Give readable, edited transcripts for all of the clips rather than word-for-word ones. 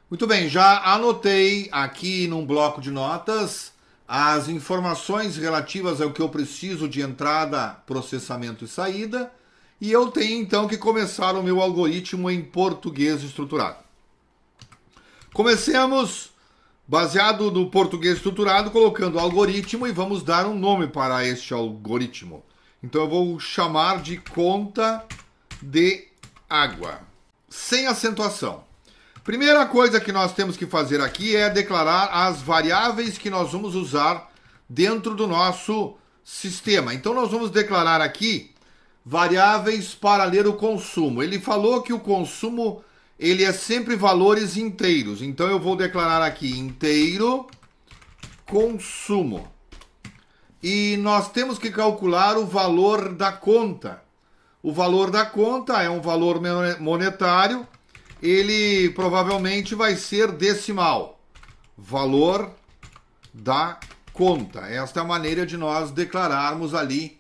Muito bem, já anotei aqui num bloco de notas as informações relativas ao que eu preciso de entrada, processamento e saída, e eu tenho então que começar o meu algoritmo em português estruturado. Comecemos baseado no português estruturado, colocando algoritmo e vamos dar um nome para este algoritmo. Então eu vou chamar de conta de água, sem acentuação. Primeira coisa que nós temos que fazer aqui é declarar as variáveis que nós vamos usar dentro do nosso sistema. Então nós vamos declarar aqui variáveis para ler o consumo. Ele falou que o consumo ele é sempre valores inteiros. Então eu vou declarar aqui inteiro consumo. E nós temos que calcular o valor da conta. O valor da conta é um valor monetário. Ele provavelmente vai ser decimal. Valor da conta. Esta é a maneira de nós declararmos ali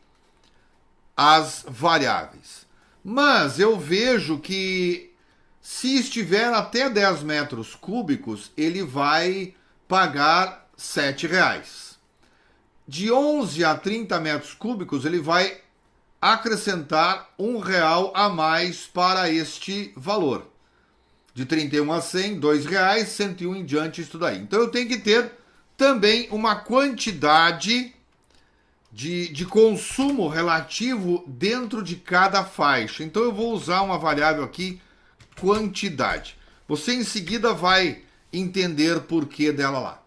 as variáveis. Mas eu vejo que se estiver até 10 metros cúbicos, ele vai pagar R$ 7,00. De 11 a 30 metros cúbicos, ele vai acrescentar R$ 1 a mais para este valor. De 31 a 100, R$ 2,00, 101 em diante, isso daí. Então eu tenho que ter também uma quantidade de consumo relativo dentro de cada faixa. Então eu vou usar uma variável aqui, quantidade. Você em seguida vai entender por que dela lá.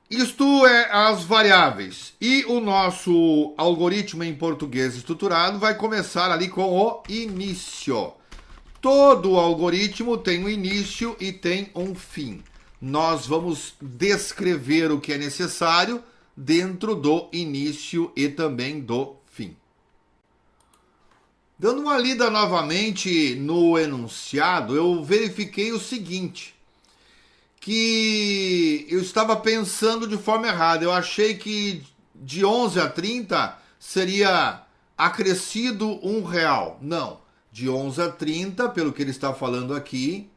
Isto é as variáveis. E o nosso algoritmo em português estruturado vai começar ali com o início. Todo algoritmo tem um início e tem um fim. Nós vamos descrever o que é necessário dentro do início e também do fim. Dando uma lida novamente no enunciado, eu verifiquei o seguinte, que eu estava pensando de forma errada. Eu achei que de 11 a 30 seria acrescido R$ 1. Não. De 11 a 30, pelo que ele está falando aqui,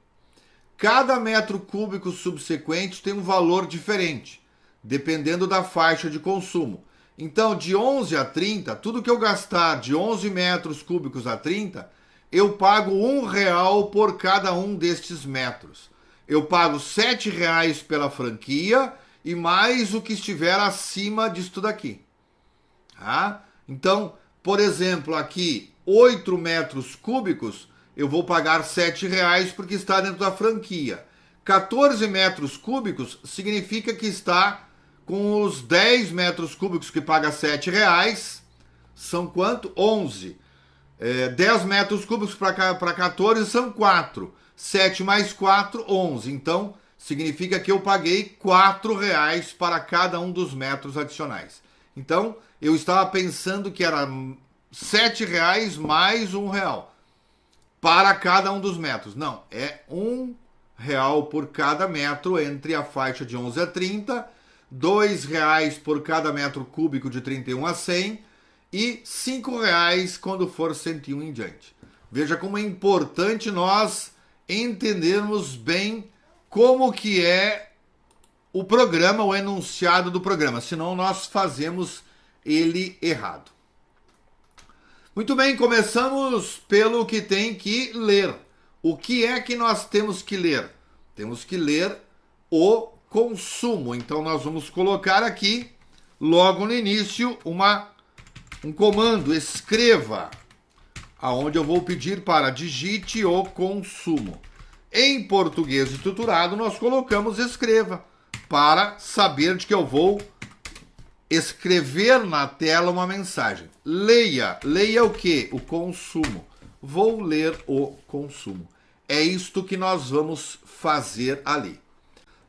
cada metro cúbico subsequente tem um valor diferente, dependendo da faixa de consumo. Então, de 11 a 30, tudo que eu gastar de 11 metros cúbicos a 30, eu pago R$ 1 por cada um destes metros. Eu pago R$ 7,00 pela franquia e mais o que estiver acima disso daqui. Tá? Então, por exemplo, aqui 8 metros cúbicos, eu vou pagar R$ 7,00 porque está dentro da franquia. 14 metros cúbicos significa que está com os 10 metros cúbicos que paga R$ 7,00. São quanto? 11. 10 metros cúbicos para 14 são 4. 7 mais 4, 11. Então, significa que eu paguei R$ 4,00 para cada um dos metros adicionais. Então, eu estava pensando que era R$ 7,00 mais R$ 1 para cada um dos metros. Não, é R$ 1 por cada metro entre a faixa de 11 a 30, R$ 2,00 por cada metro cúbico de 31 a 100 e R$ 5,00 quando for 101 em diante. Veja como é importante nós entendermos bem como que é o programa, o enunciado do programa, senão nós fazemos ele errado. Muito bem, começamos pelo que tem que ler. O que é que nós temos que ler? Temos que ler o consumo. Então nós vamos colocar aqui, logo no início, um comando, escreva, aonde eu vou pedir para digite o consumo. Em português estruturado, nós colocamos escreva, para saber de que eu vou escrever na tela uma mensagem. Leia. Leia o quê? O consumo. Vou ler o consumo. É isto que nós vamos fazer ali.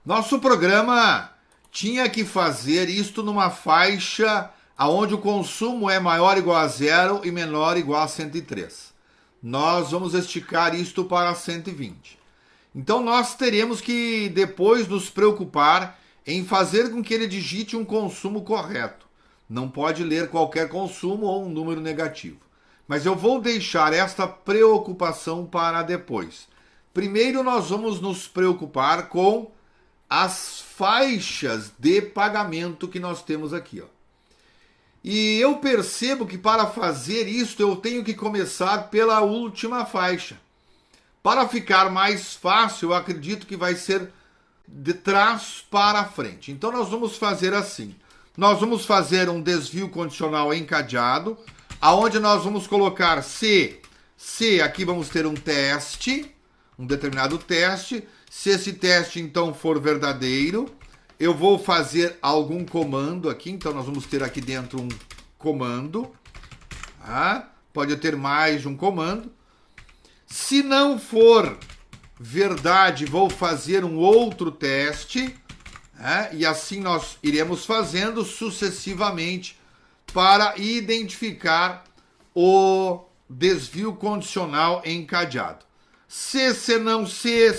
Nosso programa tinha que fazer isto numa faixa onde o consumo é maior ou igual a 0 e menor ou igual a 103. Nós vamos esticar isto para 120. Então nós teremos que depois nos preocupar em fazer com que ele digite um consumo correto. Não pode ler qualquer consumo ou um número negativo. Mas eu vou deixar esta preocupação para depois. Primeiro nós vamos nos preocupar com as faixas de pagamento que nós temos aqui, ó. E eu percebo que para fazer isso eu tenho que começar pela última faixa. Para ficar mais fácil, eu acredito que vai ser de trás para frente. Então nós vamos fazer assim. Nós vamos fazer um desvio condicional encadeado, aonde nós vamos colocar C. Aqui vamos ter um teste, um determinado teste. Se esse teste então for verdadeiro, eu vou fazer algum comando aqui. Então nós vamos ter aqui dentro um comando. Pode ter mais de um comando. Se não for verdade, vou fazer um outro teste. E assim nós iremos fazendo sucessivamente para identificar o desvio condicional encadeado. Se não C,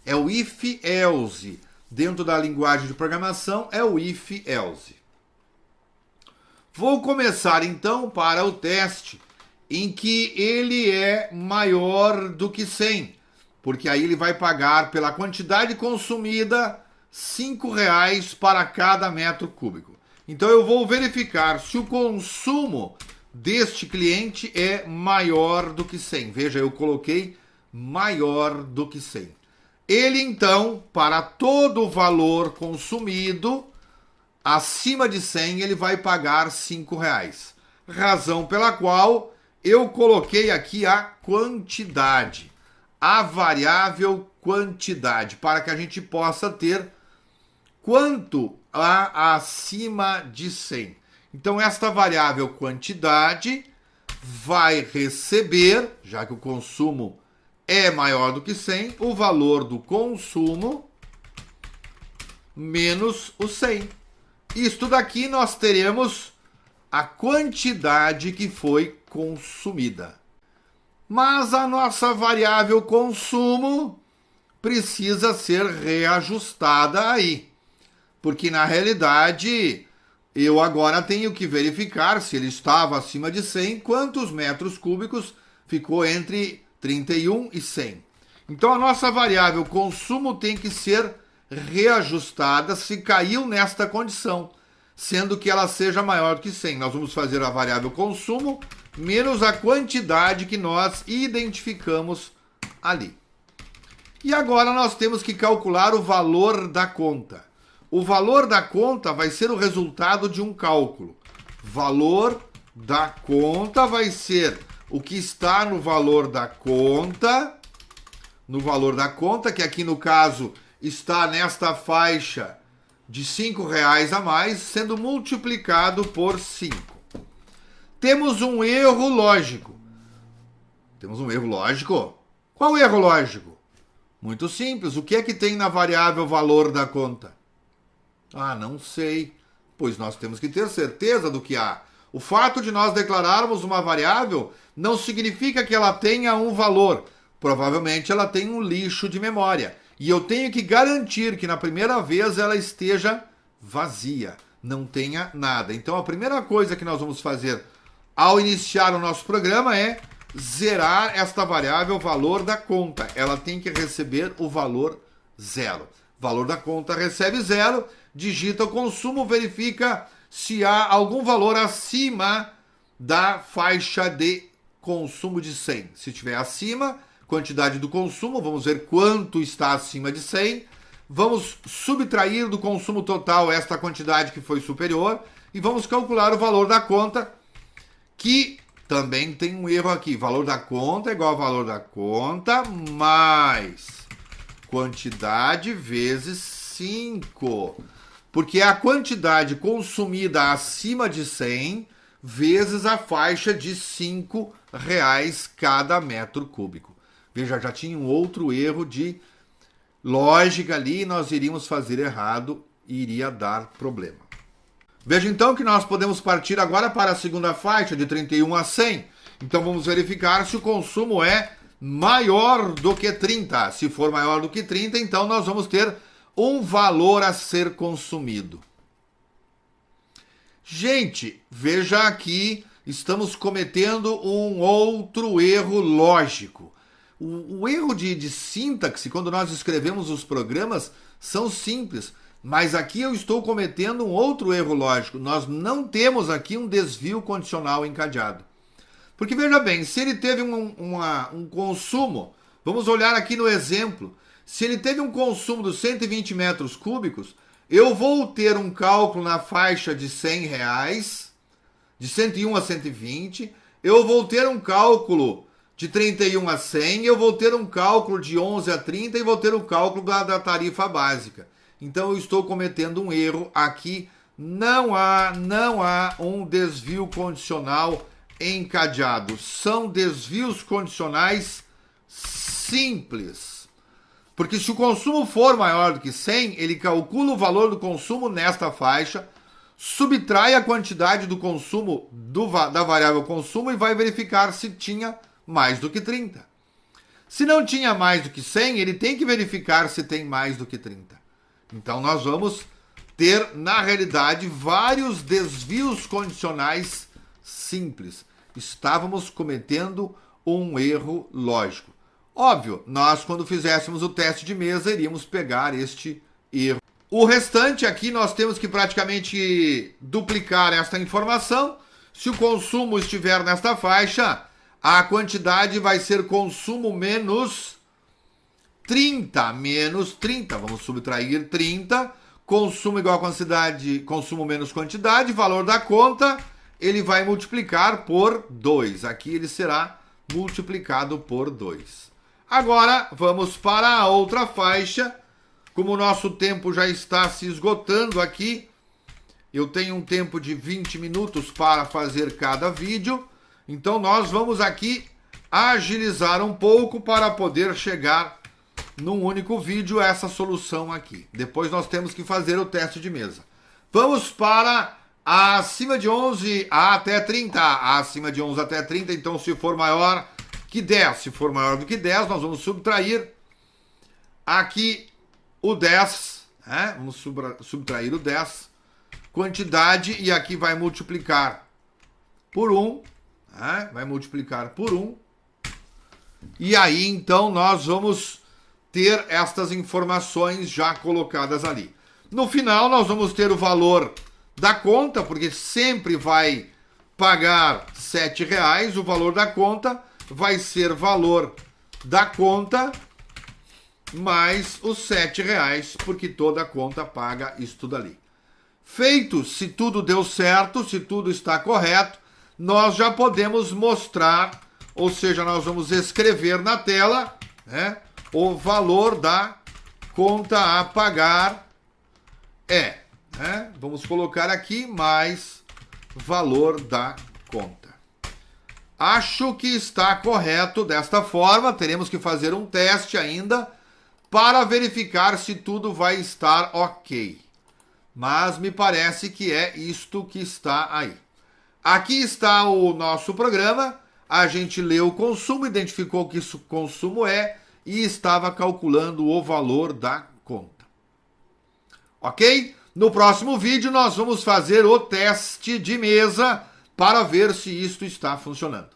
é o if-else. Dentro da linguagem de programação é o if-else. Vou começar então para o teste em que ele é maior do que 100, porque aí ele vai pagar pela quantidade consumida R$ 5,00 para cada metro cúbico. Então eu vou verificar se o consumo deste cliente é maior do que 100. Veja, eu coloquei maior do que 100. Ele então, para todo o valor consumido acima de 100, ele vai pagar R$ 5,00. Razão pela qual eu coloquei aqui a quantidade, a variável quantidade, para que a gente possa ter quanto há acima de 100. Então, esta variável quantidade vai receber, já que o consumo é maior do que 100, o valor do consumo menos o 100. Isto daqui nós teremos a quantidade que foi consumida. Mas a nossa variável consumo precisa ser reajustada aí. Porque na realidade eu agora tenho que verificar se ele estava acima de 100, quantos metros cúbicos ficou entre 31 e 100. Então a nossa variável consumo tem que ser reajustada se caiu nesta condição, sendo que ela seja maior do que 100. Nós vamos fazer a variável consumo menos a quantidade que nós identificamos ali. E agora nós temos que calcular o valor da conta. O valor da conta vai ser o resultado de um cálculo. Valor da conta vai ser o que está no valor da conta, que aqui no caso está nesta faixa de R$ 5,00 a mais, sendo multiplicado por 5. Temos um erro lógico. Qual erro lógico? Muito simples. O que é que tem na variável valor da conta? Não sei. Pois nós temos que ter certeza do que há. O fato de nós declararmos uma variável não significa que ela tenha um valor. Provavelmente ela tem um lixo de memória. E eu tenho que garantir que na primeira vez ela esteja vazia, não tenha nada. Então a primeira coisa que nós vamos fazer ao iniciar o nosso programa é zerar esta variável valor da conta. Ela tem que receber o valor zero. Valor da conta recebe zero, digita o consumo, verifica se há algum valor acima da faixa de consumo de 100. Se estiver acima, quantidade do consumo, vamos ver quanto está acima de 100. Vamos subtrair do consumo total esta quantidade que foi superior e vamos calcular o valor da conta, que também tem um erro aqui. Valor da conta é igual ao valor da conta mais quantidade vezes 5. Porque é a quantidade consumida acima de 100 vezes a faixa de R$ 5,00 cada metro cúbico. Veja, já tinha um outro erro de lógica ali, nós iríamos fazer errado e iria dar problema. Veja então que nós podemos partir agora para a segunda faixa, de 31 a 100. Então vamos verificar se o consumo é maior do que 30. Se for maior do que 30, então nós vamos ter um valor a ser consumido. Gente, veja aqui, estamos cometendo um outro erro lógico. O erro de sintaxe, quando nós escrevemos os programas, são simples. Mas aqui eu estou cometendo um outro erro lógico. Nós não temos aqui um desvio condicional encadeado. Porque veja bem, se ele teve um consumo, vamos olhar aqui no exemplo, se ele teve um consumo de 120 metros cúbicos, eu vou ter um cálculo na faixa de R$100, de 101 a 120, eu vou ter um cálculo de 31 a 100, eu vou ter um cálculo de 11 a 30 e vou ter um cálculo da tarifa básica. Então eu estou cometendo um erro aqui, não há um desvio condicional encadeado, são desvios condicionais simples. Porque se o consumo for maior do que 100, ele calcula o valor do consumo nesta faixa, subtrai a quantidade do consumo da variável consumo e vai verificar se tinha mais do que 30. Se não tinha mais do que 100, ele tem que verificar se tem mais do que 30. Então nós vamos ter, na realidade, vários desvios condicionais simples. Estávamos cometendo um erro lógico. Óbvio, nós quando fizéssemos o teste de mesa iríamos pegar este erro. O restante aqui nós temos que praticamente duplicar esta informação. Se o consumo estiver nesta faixa, a quantidade vai ser consumo menos 30, menos 30. Vamos subtrair 30. Consumo igual a quantidade, consumo menos quantidade, valor da conta, ele vai multiplicar por 2. Aqui ele será multiplicado por 2. Agora, vamos para a outra faixa. Como o nosso tempo já está se esgotando aqui, eu tenho um tempo de 20 minutos para fazer cada vídeo. Então, nós vamos aqui agilizar um pouco para poder chegar num único vídeo a essa solução aqui. Depois nós temos que fazer o teste de mesa. Vamos para acima de 11 até 30. Acima de 11 até 30, então se for maior que 10. Se for maior do que 10, nós vamos subtrair aqui o 10. Né? Vamos subtrair o 10. Quantidade, e aqui vai multiplicar por 1. Né? Vai multiplicar por 1. E aí, então, nós vamos ter estas informações já colocadas ali. No final, nós vamos ter o valor da conta, porque sempre vai pagar R$7. O valor da conta vai ser valor da conta mais os R$7, porque toda conta paga isso tudo ali. Feito, se tudo deu certo, se tudo está correto, nós já podemos mostrar, ou seja, nós vamos escrever na tela, né, o valor da conta a pagar né? Vamos colocar aqui mais valor da conta. Acho que está correto desta forma. Teremos que fazer um teste ainda para verificar se tudo vai estar ok. Mas me parece que é isto que está aí. Aqui está o nosso programa. A gente leu o consumo, identificou que isso consumo e estava calculando o valor da conta. Ok? No próximo vídeo nós vamos fazer o teste de mesa para ver se isto está funcionando.